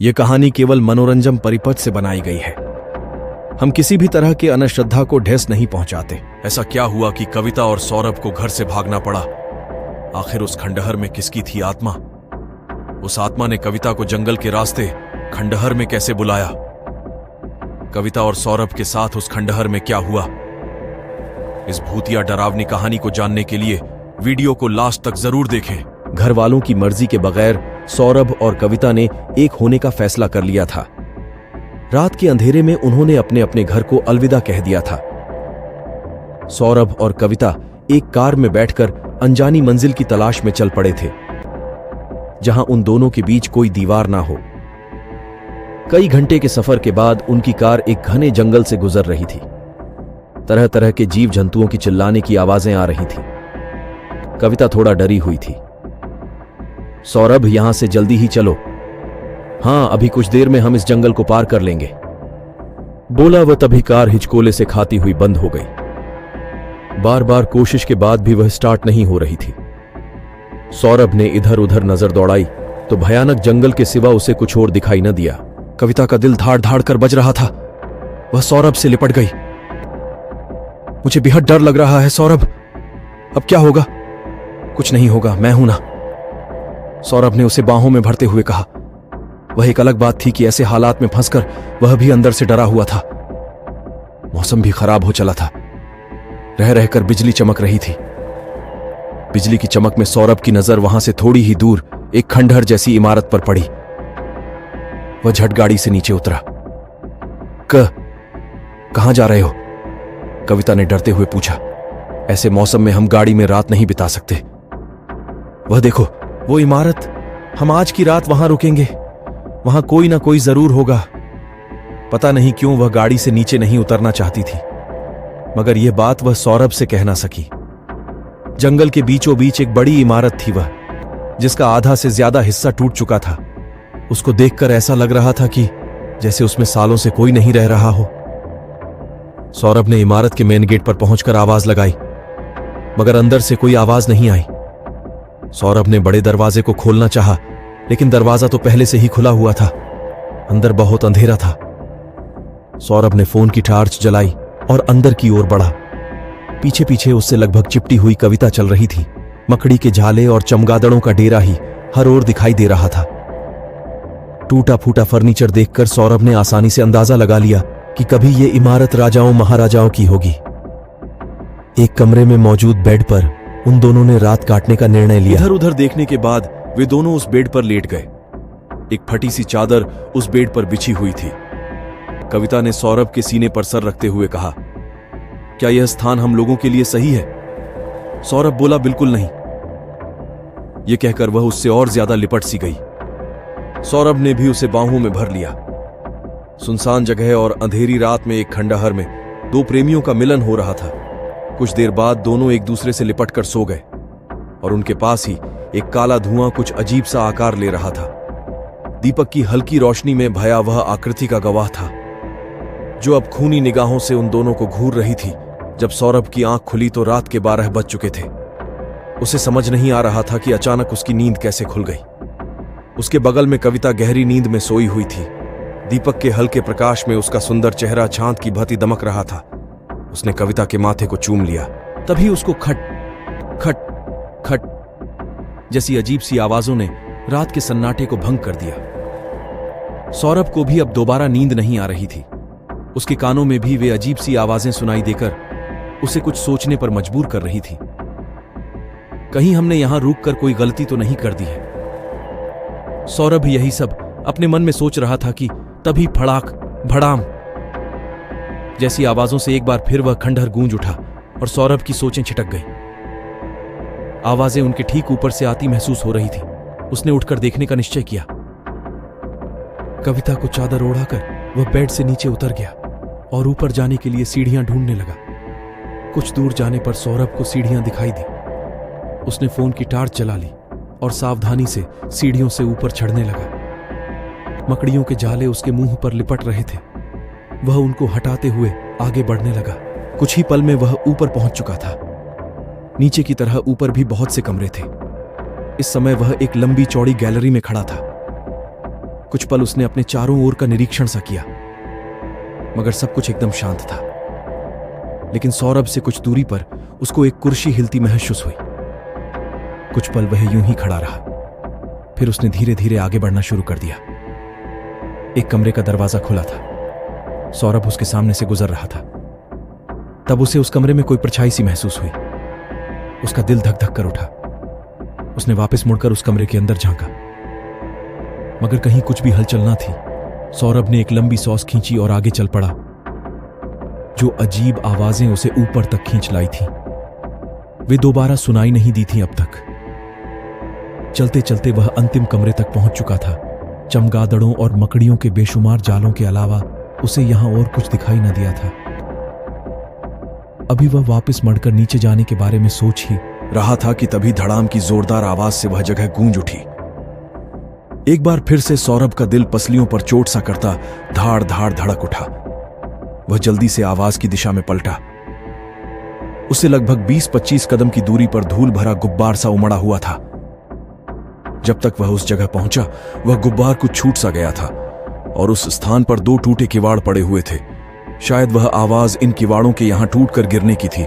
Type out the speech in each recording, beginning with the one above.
ये कहानी केवल मनोरंजन परिपथ से बनाई गई है। हम किसी भी तरह के अनश्रद्धा को ठेस नहीं पहुंचाते। ऐसा क्या हुआ कि कविता और सौरभ को घर से भागना पड़ा? आखिर उस खंडहर में किसकी थी आत्मा? उस आत्मा ने कविता को जंगल के रास्ते खंडहर में कैसे बुलाया? कविता और सौरभ के साथ उस खंडहर में क्या हुआ? इस भूतिया डरावनी कहानी को जानने के लिए वीडियो को लास्ट तक जरूर देखें। घर वालों की मर्जी के बगैर सौरभ और कविता ने एक होने का फैसला कर लिया था। रात के अंधेरे में उन्होंने अपने अपने घर को अलविदा कह दिया था। सौरभ और कविता एक कार में बैठकर अनजानी मंजिल की तलाश में चल पड़े थे, जहां उन दोनों के बीच कोई दीवार ना हो। कई घंटे के सफर के बाद उनकी कार एक घने जंगल से गुजर रही थी। तरह तरह के जीव जंतुओं की चिल्लाने की आवाजें आ रही थीं। कविता थोड़ा डरी हुई थी। सौरभ, यहां से जल्दी ही चलो। हां, अभी कुछ देर में हम इस जंगल को पार कर लेंगे, बोला वह। तभी कार हिचकोले से खाती हुई बंद हो गई। बार बार कोशिश के बाद भी वह स्टार्ट नहीं हो रही थी। सौरभ ने इधर उधर नजर दौड़ाई तो भयानक जंगल के सिवा उसे कुछ और दिखाई न दिया। कविता का दिल धाड़ धाड़ कर बज रहा था। वह सौरभ से लिपट गई। मुझे बेहद डर लग रहा है सौरभ, अब क्या होगा? कुछ नहीं होगा, मैं हूं ना, सौरभ ने उसे बाहों में भरते हुए कहा। वह एक अलग बात थी कि ऐसे हालात में फंसकर वह भी अंदर से डरा हुआ था। मौसम भी खराब हो चला था। रह रहकर बिजली चमक रही थी। बिजली की चमक में सौरभ की नजर वहां से थोड़ी ही दूर एक खंडहर जैसी इमारत पर पड़ी। वह झट गाड़ी से नीचे उतरा। कहां जा रहे हो? कविता ने डरते हुए पूछा। ऐसे मौसम में हम गाड़ी में रात नहीं बिता सकते। वह देखो, वो इमारत, हम आज की रात वहां रुकेंगे। वहां कोई ना कोई जरूर होगा। पता नहीं क्यों वह गाड़ी से नीचे नहीं उतरना चाहती थी, मगर यह बात वह सौरभ से कह ना सकी। जंगल के बीचों बीच एक बड़ी इमारत थी वह, जिसका आधा से ज्यादा हिस्सा टूट चुका था। उसको देखकर ऐसा लग रहा था कि जैसे उसमें सालों से कोई नहीं रह रहा हो। सौरभ ने इमारत के मेन गेट पर पहुंचकर आवाज लगाई, मगर अंदर से कोई आवाज नहीं आई। सौरभ ने बड़े दरवाजे को खोलना चाहा, लेकिन दरवाजा तो पहले से ही खुला हुआ था। अंदर बहुत अंधेरा था। सौरभ ने फोन की टार्च जलाई और अंदर की ओर बढ़ा। पीछे पीछे उससे लगभग चिपटी हुई कविता चल रही थी। मकड़ी के झाले और चमगादड़ों का डेरा ही हर ओर दिखाई दे रहा था। टूटा फूटा फर्नीचर देखकर सौरभ ने आसानी से अंदाजा लगा लिया कि कभी ये इमारत राजाओं महाराजाओं की होगी। एक कमरे में मौजूद बेड पर उन दोनों ने रात काटने का निर्णय लिया। इधर उधर देखने के बाद वे दोनों उस बेड पर लेट गए। एक फटी सी चादर उस बेड पर बिछी हुई थी। कविता ने सौरभ के सीने पर सर रखते हुए कहा, क्या यह स्थान हम लोगों के लिए सही है? सौरभ बोला, बिल्कुल नहीं। यह कहकर वह उससे और ज्यादा लिपट सी गई। सौरभ ने भी उसे बाहों में भर लिया। सुनसान जगह और अंधेरी रात में एक खंडहर में दो प्रेमियों का मिलन हो रहा था। कुछ देर बाद दोनों एक दूसरे से लिपट कर सो गए और उनके पास ही एक काला धुआं कुछ अजीब सा आकार ले रहा था। दीपक की हल्की रोशनी में भयावह आकृति का गवाह था, जो अब खूनी निगाहों से उन दोनों को घूर रही थी। जब सौरभ की आंख खुली तो रात के 12 बज चुके थे। उसे समझ नहीं आ रहा था कि अचानक उसकी नींद कैसे खुल गई। उसके बगल में कविता गहरी नींद में सोई हुई थी। दीपक के हल्के प्रकाश में उसका सुंदर चेहरा चांद की भांति दमक रहा था। उसने कविता के माथे को चूम लिया। तभी उसको खट खट खट जैसी अजीब सी आवाजों ने रात के सन्नाटे को भंग कर दिया। सौरभ को भी अब दोबारा नींद नहीं आ रही थी। उसके कानों में भी वे अजीब सी आवाजें सुनाई देकर उसे कुछ सोचने पर मजबूर कर रही थी। कहीं हमने यहां रुककर कोई गलती तो नहीं कर दी है? सौरभ यही सब अपने मन में सोच रहा था कि तभी फड़ाक भड़ाम जैसी आवाजों से एक बार फिर वह खंडहर गूंज उठा और सौरभ की सोचें छिटक गईं। आवाजें उनके ठीक ऊपर से आती महसूस हो रही थी। उसने उठकर देखने का निश्चय किया। कविता को चादर ओढ़ाकर वह बेड से नीचे उतर गया और ऊपर जाने के लिए सीढ़ियां ढूंढने लगा। कुछ दूर जाने पर सौरभ को सीढ़ियां दिखाई दी। उसने फोन की टार्च जला ली और सावधानी से सीढ़ियों से ऊपर चढ़ने लगा। मकड़ियों के जाले उसके मुंह पर लिपट रहे थे। वह उनको हटाते हुए आगे बढ़ने लगा। कुछ ही पल में वह ऊपर पहुंच चुका था। नीचे की तरह ऊपर भी बहुत से कमरे थे। इस समय वह एक लंबी चौड़ी गैलरी में खड़ा था। कुछ पल उसने अपने चारों ओर का निरीक्षण सा किया, मगर सब कुछ एकदम शांत था। लेकिन सौरभ से कुछ दूरी पर उसको एक कुर्सी हिलती महसूस हुई। कुछ पल वह यूं ही खड़ा रहा, फिर उसने धीरे धीरे आगे बढ़ना शुरू कर दिया। एक कमरे का दरवाजा खुला था। सौरभ उसके सामने से गुजर रहा था। तब उसे उस कमरे में कोई परछाई सी महसूस हुई। उसका दिल धक धक कर उठा। उसने वापस मुड़कर उस कमरे के अंदर झांका, मगर कहीं कुछ भी हलचल ना थी। सौरभ ने एक लंबी सांस खींची और आगे चल पड़ा। जो अजीब आवाजें उसे ऊपर तक खींच लाई थी, वे दोबारा सुनाई नहीं दी थी अब तक। चलते चलते वह अंतिम कमरे तक पहुंच चुका था। चमगादड़ों और मकड़ियों के बेशुमार जालों के अलावा उसे यहां और कुछ दिखाई न दिया था। अभी वह वापस मुड़कर नीचे जाने के बारे में सोच ही रहा था कि तभी धड़ाम की जोरदार आवाज से वह जगह गूंज उठी। एक बार फिर से सौरभ का दिल पसलियों पर चोट सा करता धाड़ धाड़ धड़क उठा। वह जल्दी से आवाज की दिशा में पलटा। उसे लगभग 20-25 कदम की दूरी पर धूल भरा गुब्बार सा उमड़ा हुआ था। जब तक वह उस जगह पहुंचा, वह गुब्बार कुछ छूट सा गया था और उस स्थान पर 2 टूटे किवाड़ पड़े हुए थे। शायद वह आवाज इन किवाड़ों के यहां टूटकर गिरने की थी।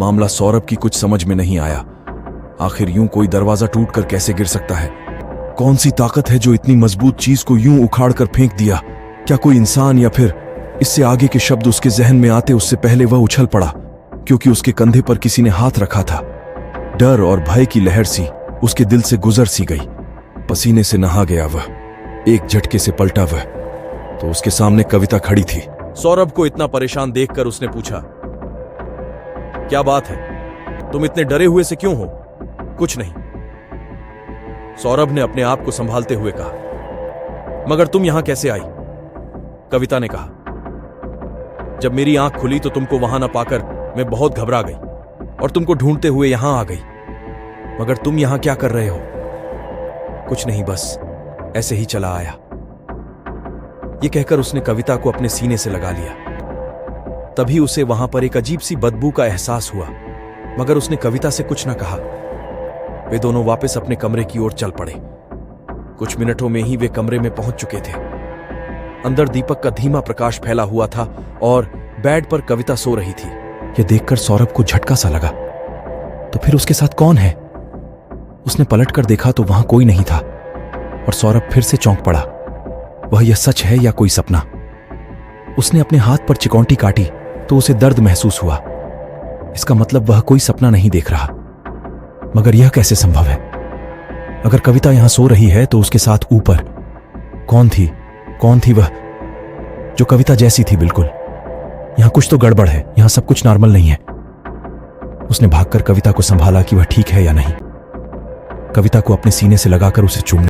मामला सौरभ की कुछ समझ में नहीं आया। आखिर यूं कोई दरवाजा टूटकर कैसे गिर सकता है? कौन सी ताकत है जो इतनी मजबूत चीज को यूं उखाड़कर फेंक दिया? क्या कोई इंसान? या फिर इससे आगे के शब्द उसके जहन में आते उससे पहले वह उछल पड़ा, क्योंकि उसके कंधे पर किसी ने हाथ रखा था। डर और भय की लहर सी उसके दिल से गुजर सी गई। पसीने से नहा गया वह। एक झटके से पलटा वह तो उसके सामने कविता खड़ी थी। सौरभ को इतना परेशान देखकर उसने पूछा, क्या बात है? तुम इतने डरे हुए से क्यों हो? कुछ नहीं, सौरभ ने अपने आप को संभालते हुए कहा। मगर तुम यहां कैसे आई? कविता ने कहा। जब मेरी आंख खुली तो तुमको वहां ना पाकर मैं बहुत घबरा गई और तुमको ढूंढते हुए यहां आ गई। मगर तुम यहां क्या कर रहे हो? कुछ नहीं, बस ऐसे ही चला आया। यह कहकर उसने कविता को अपने सीने से लगा लिया। तभी उसे वहां पर एक अजीब सी बदबू का एहसास हुआ, मगर उसने कविता से कुछ न कहा। वे दोनों वापस अपने कमरे की ओर चल पड़े। कुछ मिनटों में ही वे कमरे में पहुंच चुके थे। अंदर दीपक का धीमा प्रकाश फैला हुआ था और बेड पर कविता सो रही थी। यह देखकर सौरभ को झटका सा लगा। तो फिर उसके साथ कौन है? उसने पलटकर देखा तो वहां कोई नहीं था और सौरभ फिर से चौंक पड़ा। वह यह सच है या कोई सपना? उसने अपने हाथ पर चिकौंटी काटी तो उसे दर्द महसूस हुआ। इसका मतलब वह कोई सपना नहीं देख रहा। मगर यह कैसे संभव है? अगर कविता यहां सो रही है तो उसके साथ ऊपर कौन थी? कौन थी वह जो कविता जैसी थी? बिल्कुल, यहां कुछ तो गड़बड़ है। यहां सब कुछ नॉर्मल नहीं है। उसने भागकर कविता को संभाला कि वह ठीक है या नहीं। कविता को अपने सीने से लगाकर उसे चूमने